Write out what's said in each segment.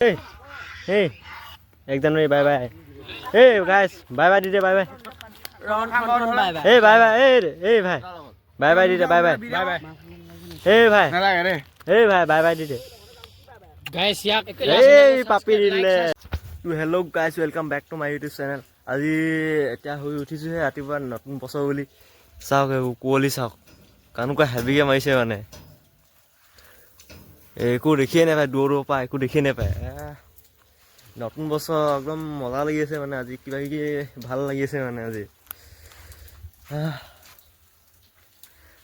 Hey, hey, 1 January, bye bye. Hey guys, bye bye DJ, bye bye. Hey bye bye, hey bhai. Bye bye DJ, bye bye. Bye bye. Hey bhai. Hey bhai, bye bye DJ. Guys, yak. Hey papi dile. Hello guys, welcome back to my YouTube channel. আজি এতিয়া হৈ উঠিছো হে ৰাতিপুৱা নতুন বছৰ বুলি চাওক কুৱলি চাওক কানুকা হেভিকে মাৰিছে মানে একো দেখিয়ে নাপায় দূৰৰ পৰা একো দেখিয়ে নাপায় নতুন বছৰ একদম মজা লাগি আছে মানে আজি কিবা কিবি ভাল লাগি আছে মানে আজি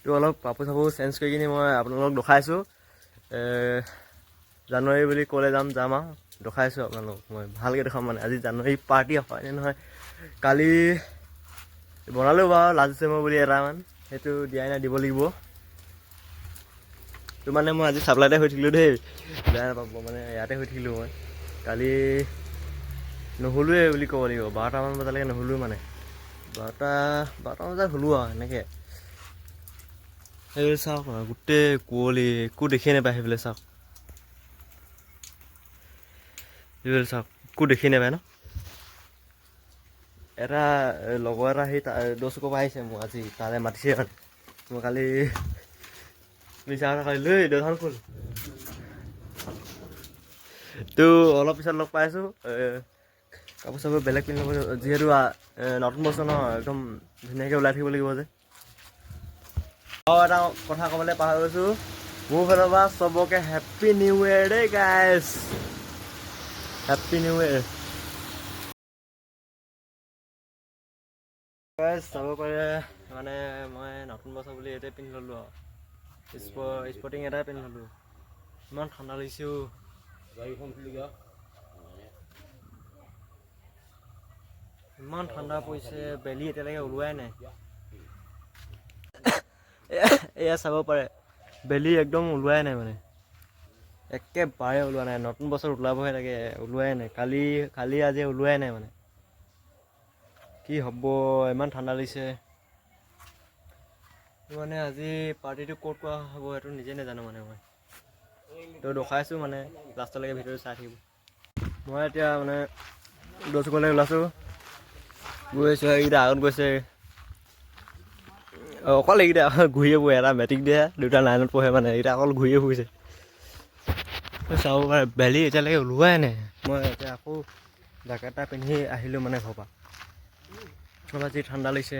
তো অলপ কাপোৰ চাপোৰ চেঞ্জ কৰি কিনে মই আপোনালোকক দেখাইছোঁ জানুৱাৰী বুলি ক'লে যাম আৰু দেখাইছোঁ আপোনালোকক মই ভালকৈ দেখাম মানে আজি জানুৱাৰী পাৰ্টি হয়নে নহয় কালি বনালোঁ বাৰু লাষ্ট ডিচেম্বৰ বুলি এটামান সেইটো দিয়াই নাই দিব লাগিব তো মানে মই আজি চাপ্লাইতে হৈ থাকিলোঁ দেই বেয়া নাপাব মানে ইয়াতে হৈ থাকিলোঁ মই কালি নহ'লোৱে বুলি ক'ব লাগিব 12টামান বজালৈকে নহ'লোঁ মানে 12টামান বজাত হ'লোঁ আৰু এনেকৈ সেইবিলাক চাওক গোটেই কুঁৱলী একো দেখিয়ে নাপায় সেইবিলাক চাওক সেইবিলাক চাওক একো দেখিয়ে নাপায় ন এটা লগৰ এটা সেই দচকৰ পৰা আহিছে মোক আজি তালৈ মাতিছে মানে মই কালি মিছা কথা কালি লৈ দোকান খোল তো অলপ পিছত লগ পাইছোঁ কাপোৰ চাপোৰ বেলেগ পিন্ধি ল'ব যিহেতু নতুন বছৰ ন একদম ধুনীয়াকৈ ওলাই থাকিব লাগিব যে আৰু এটা কথা ক'বলৈ পাহৰি গৈছোঁ মোৰ ফালৰ পৰা চবকে হেপ্পী নিউ ইয়েৰ দেই গাইছ হেপ্পী নিউ ইয়েৰ চাব পাৰে মানে মই নতুন বছৰ বুলি এইটোৱে পিন্ধি ল'লোঁ আৰু স্পৰ্টিং এটাই পিন্ধি ল'লোঁ ইমান ঠাণ্ডা লাগিছে ইমান ঠাণ্ডা পৰিছে বেলি এতিয়ালৈকে ওলোৱাই নাই এয়া চাব পাৰে বেলি একদম ওলোৱাই নাই মানে একেবাৰে ওলোৱা নাই নতুন বছৰ ওলাবহে লাগে ওলোৱাই নাই কালি আজি ওলোৱাই নাই মানে কি হ'ব ইমান ঠাণ্ডা লাগিছে মানে আজি পাৰ্টিটো ক'ত কৰা হ'ব সেইটো নিজে নাজানো মানে মই তো দেখাইছোঁ মানে লাষ্টলৈকে ভিডিঅ'টো চাই থাকিব মই এতিয়া মানে দচকলৈ ওলাইছোঁ গৈছোঁ এইকেইটা আগত গৈছে অকল এইকেইটা ঘূৰিয়ে ফুৰে এটা মেট্ৰিক দিয়ে দুটা লাইনত পঢ়ে মানে এইকেইটা অকল ঘূৰিয়ে ফুৰিছে চাব পাৰে বেলি এতিয়ালৈকে ওলোৱাই নাই মই এতিয়া আকৌ জেকেট এটা পিন্ধি আহিলোঁ মানে ঘৰৰ পৰা অলপ যি ঠাণ্ডা লাগিছে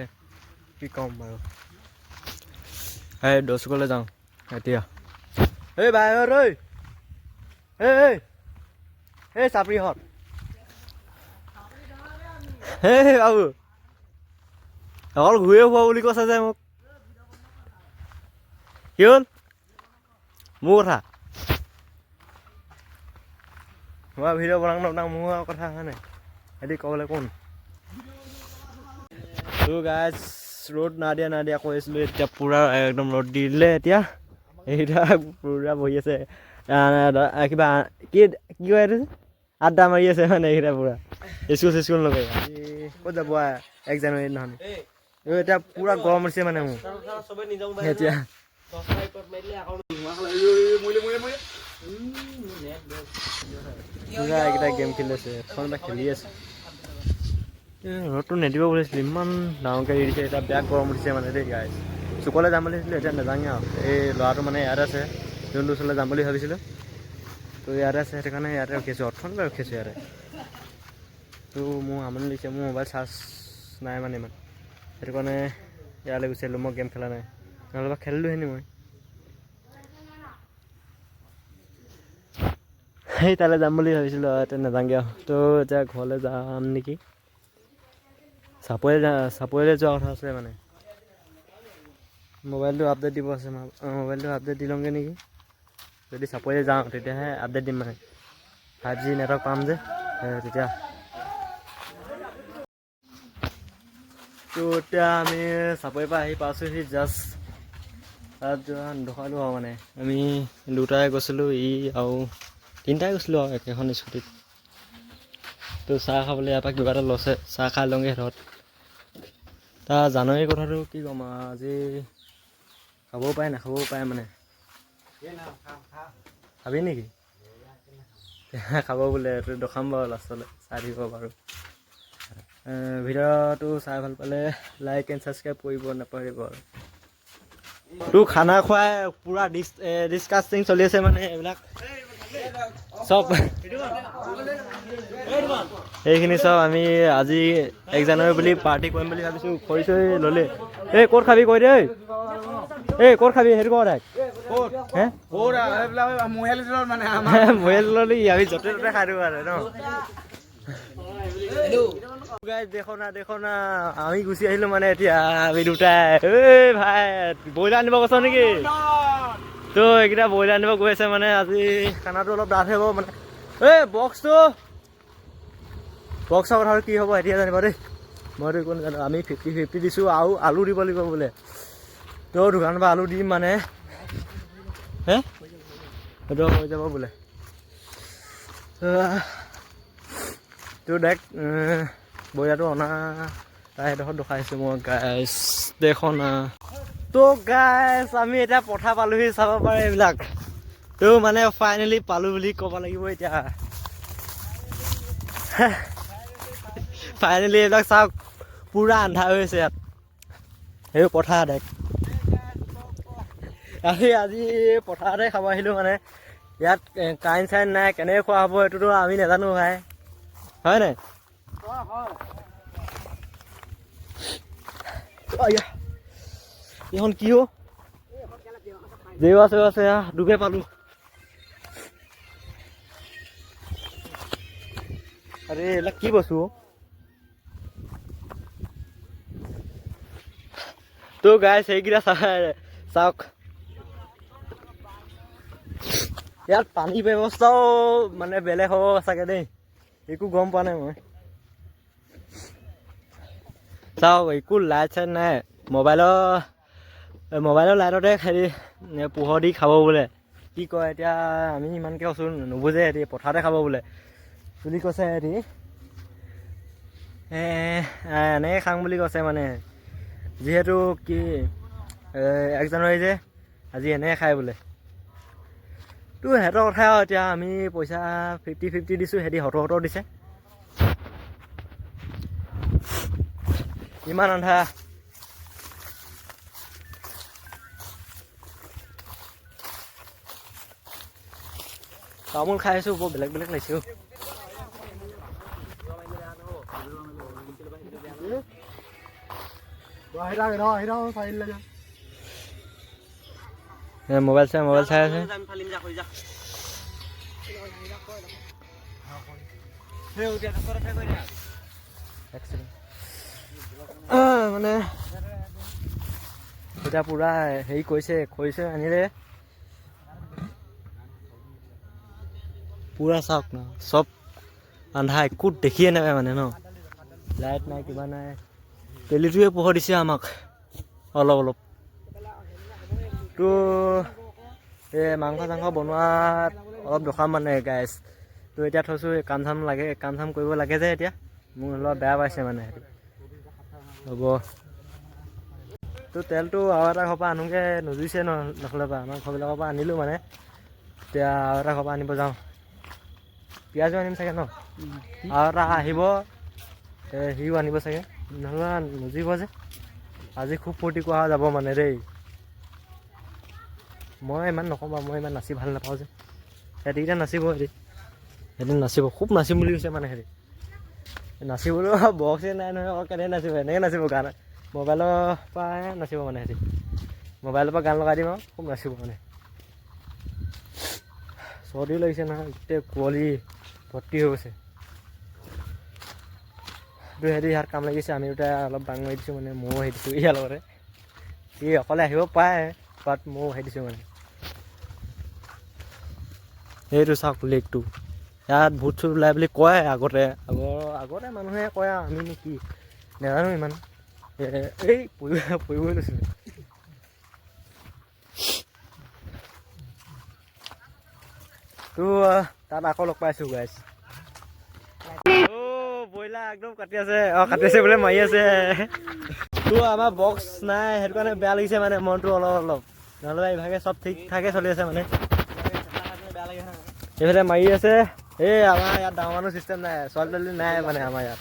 কি ক'ম বাৰু এই দচকলৈ যাওঁ এতিয়া এই বাহিৰত এই চাপৰিহঁত এই বাবু অকল ঘূৰিয়ে ফুৰা বুলি কৈছে যে মোক কি হ'ল মোৰ কথা মই ভিডিঅ' বনাওঁ মোৰ কথা হয় নাই সিহঁতি ক'বলৈ কোন তো গাইজ ৰ'দ নাদিয়া কৈ আছিলোঁ এতিয়া পূৰা একদম ৰ'দ দি দিলে এতিয়া এইকেইটা পূৰা বহি আছে কিবা কি কয় এইটো আড্ডা মাৰি আছে মানে এইকেইটা পূৰা স্কুল নকৰে আজি ক'ত যাব 1 জানুৱাৰী দিনাখন এতিয়া পূৰা গৰম হৈছে মানে মোৰ এতিয়া পূৰা এইকেইটা গেম খেলি আছে এখন এটা খেলি আছে ৰ'দটো নিদিব বুলিছিলোঁ ইমান ডাঙৰকৈ দি দিছে এতিয়া বেয়া গৰম উঠিছে মানে দেই গাইজ চুকলৈ যাম বুলি ভাবিছিলোঁ এতিয়া নাযাওঁগৈ আৰু এই ল'ৰাটো মানে ইয়াতে আছে যোনটো ওচৰলৈ যাম বুলি ভাবিছিলোঁ তো ইয়াতে আছে সেইটো কাৰণে ইয়াতে ৰখি আছোঁ অথনিলৈ ৰখি আছোঁ ইয়াতে তো মোৰ আমনি লাগিছে মোৰ মোবাইল চাৰ্জ নাই মানে ইমান সেইটো কাৰণে ইয়ালৈ গুচি আহিলোঁ মই গেম খেলা নাই নহ'লে খেলিলোঁহেনি মই সেই তালৈ যাম বুলি ভাবিছিলোঁ এতিয়া নাযাওঁগৈ আৰু তো এতিয়া ঘৰলৈ যাম নেকি চাপৰিলৈ যোৱা কথা আছে মানে মোবাইলটো আপডেট দিব আছে মোবাইলটো আপডেট দি লওঁগৈ নেকি যদি চাপৰিলৈ যাওঁ তেতিয়াহে আপডেট দিম মানে 5G নেটৱৰ্ক পাম যে তেতিয়া তো এতিয়া আমি চাপৰিৰ পৰা আহি পাইছোঁহি জাষ্ট তাত যোৱা নদখালোঁ আৰু মানে আমি দুটাই গৈছিলোঁ আৰু তিনিটাই গৈছিলোঁ আৰু একেখন স্কুটিত তো চাহ খাবলৈ ইয়াৰ পৰা কিবা এটা লৈছে চাহ খাই লওঁগৈ সিহঁত তাৰ জানুৱাৰীৰ কথাটো কি ক'ম আৰু আজি খাবও পাৰে নাখাবও পাৰে মানে খাবি নেকি খাব বোলে, এইটো দেখাম বাৰু লাষ্টলৈ, চাই দিব বাৰু। ভিডিঅ'টো চাই ভাল পালে লাইক এণ্ড ছাবস্ক্ৰাইব কৰিব নাপাহৰিব আৰু। তোৰ খানা খুৱাই পূৰা ডিছকাষ্টিং চলি আছে মানে এইবিলাক চব। সেইখিনি চব আমি আজি 1 জানুৱাৰী বুলি পাৰ্টি কৰিম বুলি ভাবিছোঁ। খৰি চৰি ল'লে এই ক'ত খাবি কৈ দে, এই ক'ত খাবি সেইটো কওঁ তাইক। মহিলা ল'লি আমি য'তে ত'তে খাই দিওঁ আৰু ন। দেখো না আমি গুচি আহিলোঁ মানে এতিয়া আমি দুটাই। এই ভাই ব্ৰইলাৰ আনিব গৈছ নেকি? তো এইকেইটা ব্ৰইলাৰ আনিব গৈ আছে মানে আজি খানাটো অলপ ডাঠ হ'ব মানে। এই বক্সৰ কথাটো কি হ'ব এতিয়া জানিবা দেই, মইতো একো নাজানো। আমি 50-50 দিছোঁ আৰু আলু দিব লাগিব বোলে। তো দোকানৰ পৰা আলু দিম মানে সেইটো হৈ যাব বোলে। তো ডাইৰেক্ট ব্ৰইলাৰটো অনা তাই সেইডোখৰত দেখাইছোঁ মই গাইছ, দেখোঁ না। তো গাইছ আমি এতিয়া পথাৰ পালোহি, চাব পাৰে এইবিলাক। তো মানে ফাইনেলি পালোঁ বুলি ক'ব লাগিব এতিয়া। ফাইনেলি এইবিলাক চাওক, পূৰা আন্ধাৰ হৈ আছে ইয়াত। সেই পথাৰ ডাইৰেক্ট আজি পথাৰতে খাব আহিলোঁ মানে। ইয়াত কাৰেণ্ট চাৰেণ্ট নাই, কেনেকৈ খোৱা হ'ব এইটোতো আমি নাজানো ভাই, হয় নাই? এইখন কি জেৱা চেৱা আছে, ডুবে পালোঁ। আৰে এইবিলাক কি বস্তু? তো গাইছ সেইকেইটা চাওক, ইয়াত পানী ব্যৱস্থাও মানে বেলেগ হ'ব চাগে দেই, একো গম পোৱা নাই মই। চাওক একো লাইট চাইট নাই, মোবাইলৰ লাইটতে হেৰি পোহৰ দি খাব বোলে। কি কয় এতিয়া আমি ইমানকৈ কৈছোঁ নুবুজে, সিহঁতি পথাৰতে খাব বোলে বুলি কৈছে। সিহঁতি এনেকৈ খাম বুলি কৈছে মানে, যিহেতু কি 1 জানুৱাৰী যে আজি এনেকৈ খায় বোলে। তো সিহঁতৰ কথা আৰু এতিয়া আমি পইচা 50-50 দিছোঁ, সিহঁতি 70-70 দিছে। ইমান আন্ধা। তামোল খাই আছোঁ, বৰ বেলেগ বেলেগ লাগিছে। মোবাইল চাই আছে। মানে এতিয়া পূৰা হেৰি কৰিছে আনিলে পূৰা চাওক ন, চব আন্ধা, একো দেখিয়ে নাপায় মানে ন, লাইট নাই কিবা নাই। তেলিটোৱে পোহৰ দিছে আমাক অলপ অলপ। তো এই মাংস চাংস বনোৱাত অলপ দেখাম মানে গাইছ। তো এতিয়া থৈছোঁ, কাম চাম কৰিব লাগে যে এতিয়া মোক অলপ বেয়া পাইছে মানে হ'ব। তো তেলটো আৰু এটা ঘৰৰ পৰা আনোগৈ, নুজুইছে নহ'লে পৰা আমাৰ ঘৰবিলাকৰ পৰা আনিলোঁ মানে। এতিয়া আৰু এটা ঘৰৰ পৰা আনিব যাওঁ, পিঁয়াজো আনিম চাগে ন, আৰু এটা আহিব সিও আনিব চাগে, নহ'লে নুজুইব যে। আজি খুব ফূৰ্তি কৰা যাব মানে দেই। মই ইমান নকওঁ বাৰু, মই ইমান নাচি ভাল নাপাওঁ যে। সিহঁতিকেইটা নাচিব, এদিন নাচিব, খুব নাচিম বুলি কৈছে মানে সিহঁতি। নাচিবলৈ বক্সে নাই নহয়, আকৌ কেনেকৈ নাচিব, এনেকৈ নাচিব গান মোবাইলৰ পৰাই নাচিব মানে সিহঁতি। মোবাইলৰ পৰা গান লগাই দিম আৰু খুব নাচিব মানে। চৰ্দিও লাগিছে নহয়, গোটেই কুঁৱলী ভৰ্তি হৈ গৈছে। তো সিহঁতি ইয়াত কাম লাগিছে, আমি দুটাই অলপ বাং মাৰি দিছোঁ মানে, ময়ো আহি দিছোঁ ইয়াৰ লগতে। সি অকলে আহিব পাৰে, বাট ময়ো আহি দিছোঁ মানে। সেইটো চাওক লেকটো, ইয়াত ভূত চুত ওলাই বুলি কয় আগতে মানুহে কয় আৰু, আমিনো কি নাজানো ইমান। এই পৰিবই লৈছিলোঁ। তো তাত আকৌ লগ পাইছোঁ গাইছ। ব্ৰইলাৰ একদম কাটি আছে বোলে, মাৰি আছে। তো আমাৰ বক্স নাই, সেইটো কাৰণে বেয়া লাগিছে মানে মনটো অলপ। নহ'লে ইভাগে চব ঠিক ঠাকে চলি আছে মানে। এইফালে মাৰি আছে, এই আমাৰ ইয়াত ডাঙৰ মানুহ চিষ্টেম নাই, ছোৱালী তোৱালী নাই মানে আমাৰ ইয়াত।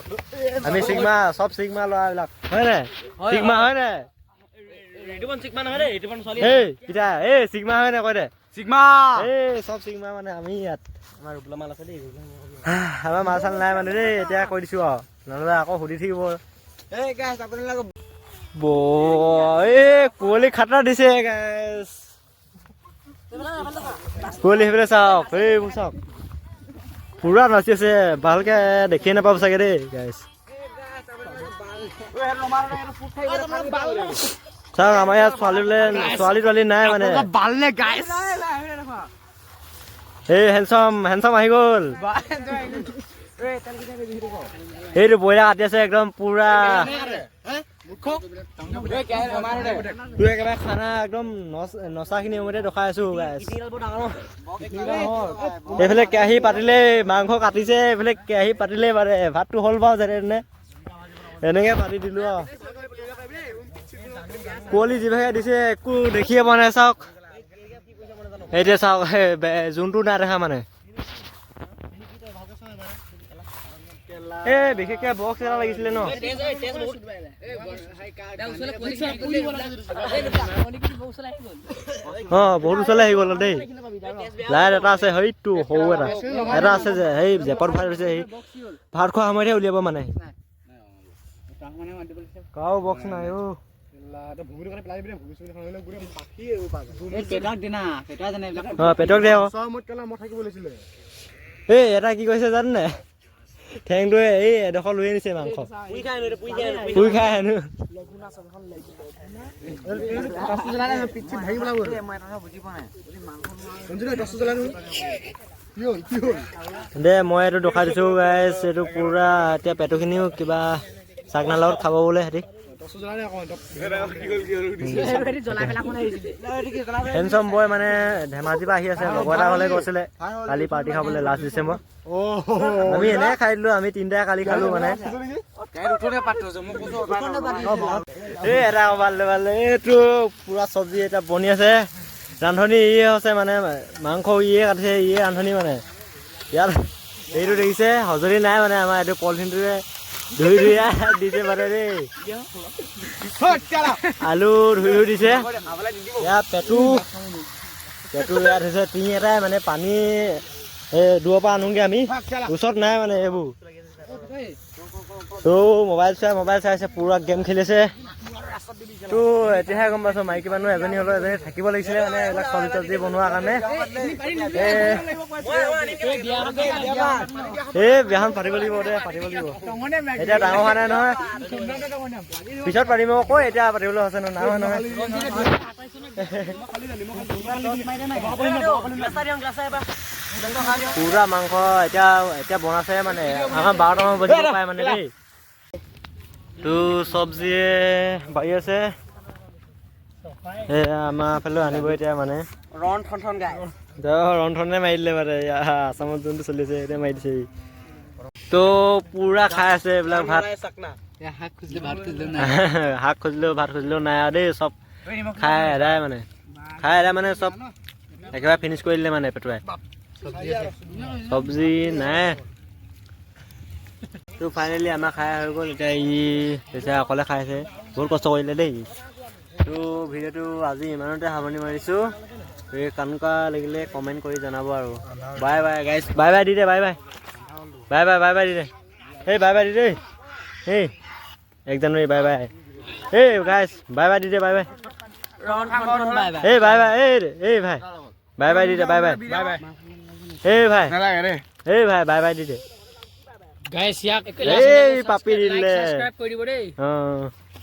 আমি চিগমা, চব চিগমা ল'ৰাবিলাক হয় নাই? চিগমা হয় নাই? এই পিতা এই চিগমা হয় নাই কয় দে? চিগমা এই চব চিগমা মানে আমি ইয়াত। আমাৰ মাল চাল নাই মানে দেই, এতিয়া কৈ দিছো আৰু নহ'লে আকৌ সুধি থাকিব। এই কুঁৱলী খাতৰা দিছে গাইছ। কুঁৱলী সেইফালে চাওক, এইবোৰ চাওক পুৰা নাচি আছে, ভালকে দেখিয়ে নাপাব চাগে দেই গাইছ। চাওক আমাৰ ইয়াত ছোৱালী তোৱালী নাই মানে। এই হেণ্ডচাম আহি গ'ল। এইটো বইলা কাটি আছে একদম পুৰা। খানা একদম নচাখিনি সময়তে দেখাই আছো গাইছ। এইফালে কেৰাহী পাতিলে মাংস কাটিছে, এইফালে কেৰাহী পাতিলে মানে ভাতটো হ'ল বাৰু যেনে তেনে এনেকে পাতি দিলো আৰু। কুঁৱলী যিভাগে দিছে একো দেখিয়ে পোৱা নাই চাওক। এতিয়া চাওক যোনটো নাই দেখা মানে। এই বিশেষকে বক্স এটা লাগিছিলে ন। বহুত ওচৰলৈ আহি গ'ল দেই। লাইট এটা আছে, সেইটো সৰু এটা আছে যে সেই জেপত ভৰাই থৈছে, সেই ভাত খোৱা সময়তহে উলিয়াব মানে। কাৰো বক্স নাই অ'। পেটক দে আকৌ। এই এটা কি কৈছে জান নাই? ঠেংটোৱে এই এডোখৰ লৈ আনিছে মাংস, পুৰি খাই হেনো। দে মই এইটো দেখাই দিছো গাইছ, এইটো পুৰা এতিয়া পেটুখিনিও কিবা চাকনাৰ লগত খাব বোলে সিহঁতি। হেণ্ডচাম বয় মানে ধেমাজিৰ পৰা আহি আছে, লগৰ এটা হ'লে গৈছিলে কালি পাৰ্টি খাবলৈ লাষ্ট ডিচেম্বৰ। আমি এনে খাই দিলো, আমি তিনিটাই কালি খালো মানে। এই এটা ভাল এইটো পুৰা চব্জি এটা বনি আছে, ৰান্ধনি ইয়ে হৈছে মানে মাংস ইয়ে কাটিছে, ইয়ে ৰান্ধনি মানে। ইয়াত এইটো দেখিছে সঁজুলি নাই মানে আমাৰ এইটো পলিথিনটোৱে ধুই দিছে মানে দেই। আলু ধুই দিছে, ইয়াত পেটু ইয়াত হৈছে টিং এটাই মানে পানী দূৰৰ পৰা আনোগে আমি, ওচৰত নাই মানে এইবোৰ। ত' মোবাইল চাই আছে, পুৰা গেম খেলিছে। তো এতিয়াহে গম পাইছো মাইকী মানুহ এজনী হ'লেও এজনী থাকিব লাগিছিলে মানে এইবিলাক চব্জি বনোৱাৰ কাৰণে। এই বিয়াখন পাতিব লাগিব দে, পাতিব লাগিব। এতিয়া ডাঙৰ হোৱা নাই নহয়, পিছত পাতিম আকৌ, এতিয়া পাতিবলৈ হৈছে নহয় নহয়। পুৰা মাংস এতিয়া বনাইছে মানে, আমাৰ 12টামান বজিব পায় মানে দেই। তো চব্জিয়ে বাঢ়ি আছে, আমাৰ ফালেও আনিব এতিয়া মানে। ৰন্ধনে মাৰি দিলে মানে, আছামত যোনটো চলি আছে এতিয়া মাৰি দিছে। তো পুৰা খাই আছে এইবিলাক ভাত। শাক খুজিলেও ভাত খুজিলেও নাই আৰু দেই, চব খাই এদাই মানে চব একেবাৰে ফিনিছ কৰি দিলে মানে পেটুৱাই। চব্জি নাই। তো ফাইনেলি আমাৰ খাই হৈ গ'ল, এতিয়া বেচাৰা অকলে খাইছে, বহুত কষ্ট কৰিলে দেই। তো ভিডিঅ'টো আজি ইমানতে সামৰণি মাৰিছোঁ। এই কেনেকুৱা লাগিলে কমেণ্ট কৰি জনাব আৰু। বাই বাই গাইছ, bye by the De, bye by the দে, এই বাই বাই দি দে, এই 1 জানুৱাৰী বাই বাই। এই গাইছ bye by the De, bye bye. এই বাই বাই, এই ভাই bye by the De, bye bye. এই ভাই বাই বাই দি দে। গাইছ ইয়াক এই পাপি দিলে। সাবস্ক্ৰাইব কৰি দিব দেই।